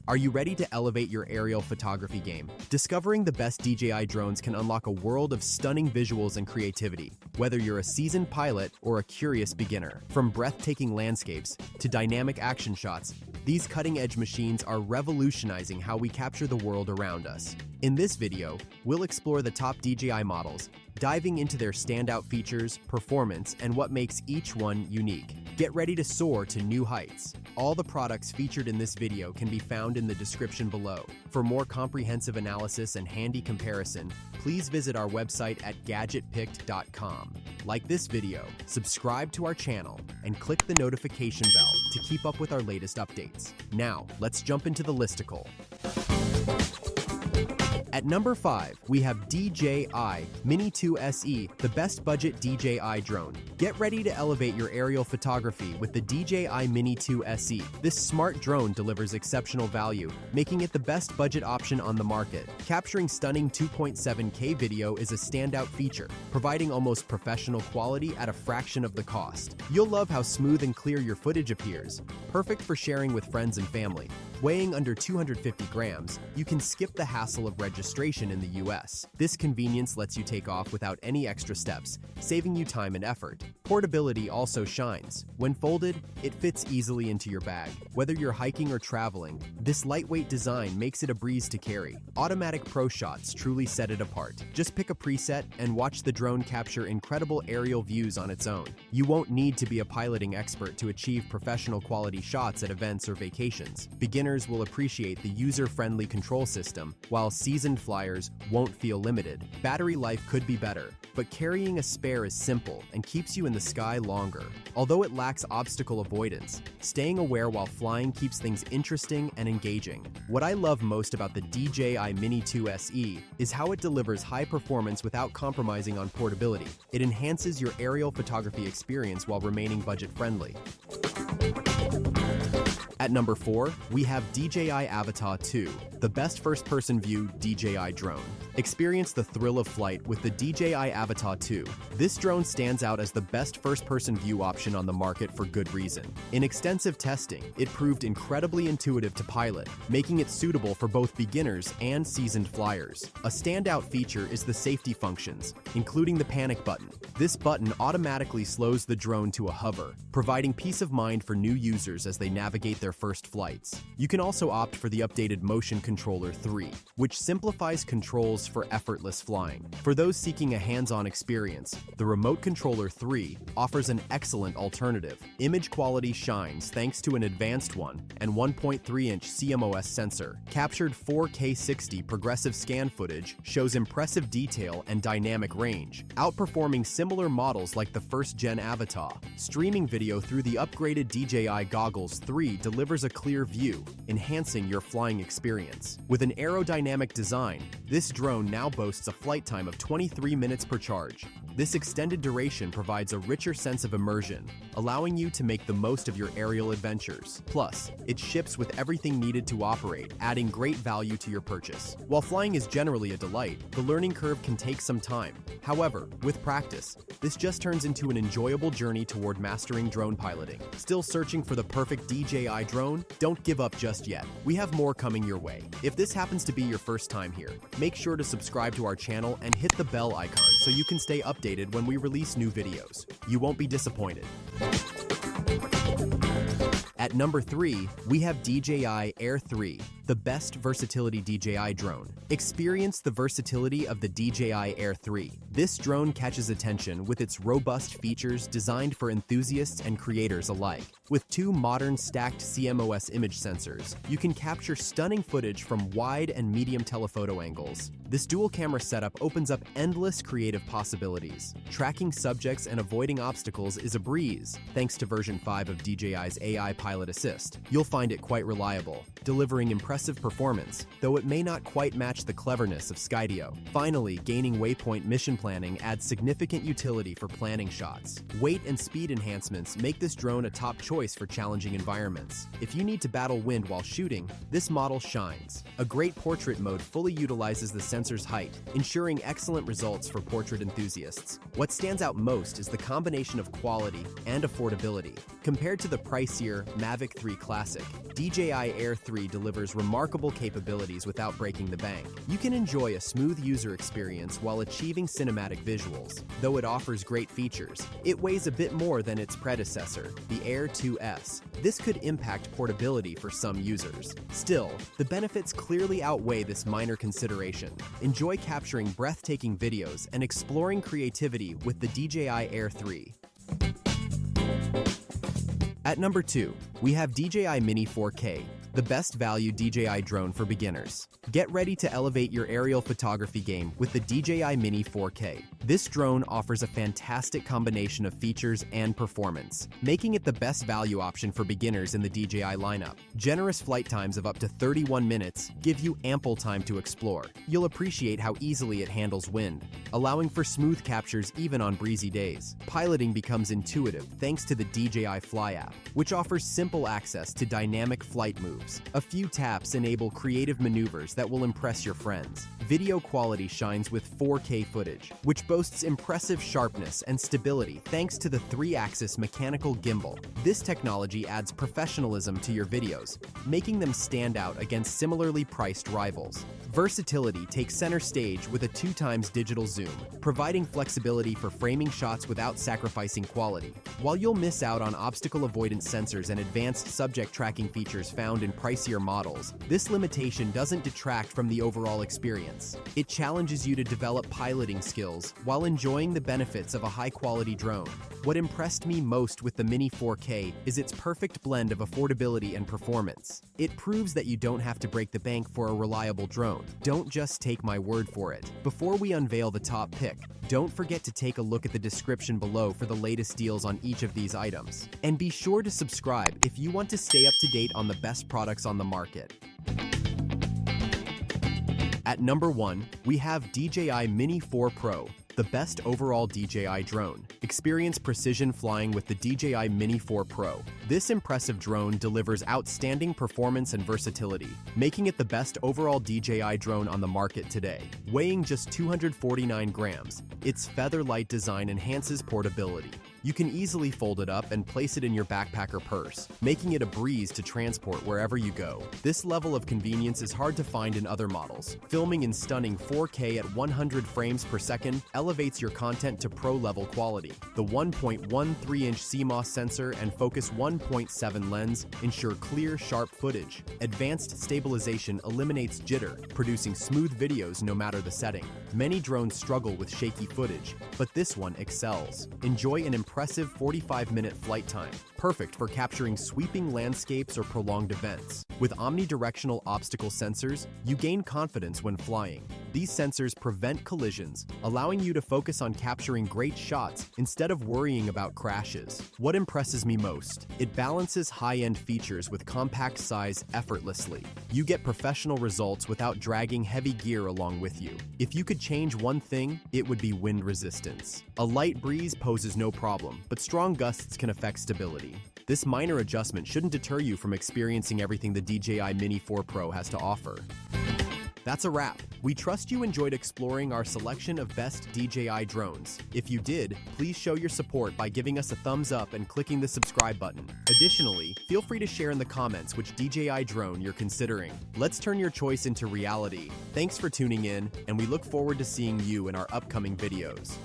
Are you ready to elevate your aerial photography game? Discovering the best DJI drones can unlock a world of stunning visuals and creativity, whether you're a seasoned pilot or a curious beginner. From breathtaking landscapes to dynamic action shots, these cutting-edge machines are revolutionizing how we capture the world around us. In this video, we'll explore the top DJI models, diving into their standout features, performance, and what makes each one unique. Get ready to soar to new heights. All the products featured in this video can be found in the description below. For more comprehensive analysis and handy comparison, please visit our website at gadgetpicked.com. Like this video, subscribe to our channel, and click the notification bell to keep up with our latest updates. Now, let's jump into the listicle. At number 5, we have DJI Mini2SE, the best budget DJI drone. Get ready to elevate your aerial photography with the DJI Mini2SE. This smart drone delivers exceptional value, making it the best budget option on the market. Capturing stunning 2.7K video is a standout feature, providing almost professional quality at a fraction of the cost. You'll love how smooth and clear your footage appears, perfect for sharing with friends and family. Weighing under 250 grams, you can skip the hassle of registration in the US. This convenience lets you take off without any extra steps, saving you time and effort. Portability also shines. When folded, it fits easily into your bag. Whether you're hiking or traveling, this lightweight design makes it a breeze to carry. Automatic pro shots truly set it apart. Just pick a preset and watch the drone capture incredible aerial views on its own. You won't need to be a piloting expert to achieve professional quality shots at events or vacations. Beginners will appreciate the user-friendly control system, while seasoned flyers won't feel limited. Battery life could be better, but carrying a spare is simple and keeps you in the sky longer. Although it lacks obstacle avoidance, staying aware while flying keeps things interesting and engaging. What I love most about the DJI Mini2SE is how it delivers high performance without compromising on portability. It enhances your aerial photography experience while remaining budget-friendly. At number 4, we have DJI Avatar 2, the best first-person view DJI drone. Experience the thrill of flight with the DJI Avatar 2. This drone stands out as the best first-person view option on the market for good reason. In extensive testing, it proved incredibly intuitive to pilot, making it suitable for both beginners and seasoned flyers. A standout feature is the safety functions, including the panic button. This button automatically slows the drone to a hover, providing peace of mind for new users as they navigate their first flights. You can also opt for the updated Motion Controller 3, which simplifies controls for effortless flying. For those seeking a hands-on experience, the Remote Controller 3 offers an excellent alternative. Image quality shines thanks to an advanced 1.3-inch CMOS sensor. Captured 4K 60 progressive scan footage shows impressive detail and dynamic range, outperforming similar models like the first-gen Avatar. Streaming video through the upgraded DJI Goggles 3 delivers a clear view, enhancing your flying experience. With an aerodynamic design, this drone now boasts a flight time of 23 minutes per charge. This extended duration provides a richer sense of immersion, allowing you to make the most of your aerial adventures. Plus, it ships with everything needed to operate, adding great value to your purchase. While flying is generally a delight, the learning curve can take some time. However, with practice, this just turns into an enjoyable journey toward mastering drone piloting. Still searching for the perfect DJI drone? Don't give up just yet. We have more coming your way. If this happens to be your first time here, make sure to subscribe to our channel and hit the bell icon so you can stay updated when we release new videos. You won't be disappointed. At number 3, we have DJI Air3, the best versatility DJI drone. Experience the versatility of the DJI Air3. This drone catches attention with its robust features designed for enthusiasts and creators alike. With 2 modern stacked CMOS image sensors, you can capture stunning footage from wide and medium telephoto angles. This dual camera setup opens up endless creative possibilities. Tracking subjects and avoiding obstacles is a breeze, thanks to version 5 of DJI's AI Pilot Assist. You'll find it quite reliable, delivering impressive performance, though it may not quite match the cleverness of Skydio. Finally, gaining waypoint mission planning adds significant utility for planning shots. Weight and speed enhancements make this drone a top choice for challenging environments. If you need to battle wind while shooting, this model shines. A great portrait mode fully utilizes the sensor's height, ensuring excellent results for portrait enthusiasts. What stands out most is the combination of quality and affordability. Compared to the pricier Mavic 3 Classic, DJI Air 3 delivers remarkable capabilities without breaking the bank. You can enjoy a smooth user experience while achieving cinematic visuals. Though it offers great features, it weighs a bit more than its predecessor, the Air 2S. This could impact portability for some users. Still, the benefits clearly outweigh this minor consideration. Enjoy capturing breathtaking videos and exploring creativity with the DJI Air3. At number 2, we have DJI Mini4K, the best value DJI drone for beginners. Get ready to elevate your aerial photography game with the DJI Mini4K. This drone offers a fantastic combination of features and performance, making it the best value option for beginners in the DJI lineup. Generous flight times of up to 31 minutes give you ample time to explore. You'll appreciate how easily it handles wind, allowing for smooth captures even on breezy days. Piloting becomes intuitive thanks to the DJI Fly app, which offers simple access to dynamic flight moves. A few taps enable creative maneuvers that will impress your friends. Video quality shines with 4K footage, which boasts impressive sharpness and stability thanks to the 3-axis mechanical gimbal. This technology adds professionalism to your videos, making them stand out against similarly priced rivals. Versatility takes center stage with a 2x digital zoom, providing flexibility for framing shots without sacrificing quality. While you'll miss out on obstacle avoidance sensors and advanced subject tracking features found in pricier models, this limitation doesn't detract from the overall experience. It challenges you to develop piloting skills while enjoying the benefits of a high-quality drone. What impressed me most with the Mini4K is its perfect blend of affordability and performance. It proves that you don't have to break the bank for a reliable drone. Don't just take my word for it. Before we unveil the top pick, don't forget to take a look at the description below for the latest deals on each of these items. And be sure to subscribe if you want to stay up to date on the best products on the market. At number 1, we have DJI Mini 4 Pro, the best overall DJI drone. Experience precision flying with the DJI Mini 4 Pro. This impressive drone delivers outstanding performance and versatility, making it the best overall DJI drone on the market today. Weighing just 249 grams, its feather-light design enhances portability. You can easily fold it up and place it in your backpack or purse, making it a breeze to transport wherever you go. This level of convenience is hard to find in other models. Filming in stunning 4K at 100 frames per second elevates your content to pro-level quality. The 1.13-inch CMOS sensor and Focus 1.7 lens ensure clear, sharp footage. Advanced stabilization eliminates jitter, producing smooth videos no matter the setting. Many drones struggle with shaky footage, but this one excels. Enjoy an impressive 45-minute flight time, perfect for capturing sweeping landscapes or prolonged events. With omnidirectional obstacle sensors, you gain confidence when flying. These sensors prevent collisions, allowing you to focus on capturing great shots instead of worrying about crashes. What impresses me most? It balances high-end features with compact size effortlessly. You get professional results without dragging heavy gear along with you. If you could change one thing, it would be wind resistance. A light breeze poses no problem, but strong gusts can affect stability. This minor adjustment shouldn't deter you from experiencing everything the DJI Mini 4 Pro has to offer. That's a wrap. We trust you enjoyed exploring our selection of best DJI drones. If you did, please show your support by giving us a thumbs up and clicking the subscribe button. Additionally, feel free to share in the comments which DJI drone you're considering. Let's turn your choice into reality. Thanks for tuning in, and we look forward to seeing you in our upcoming videos.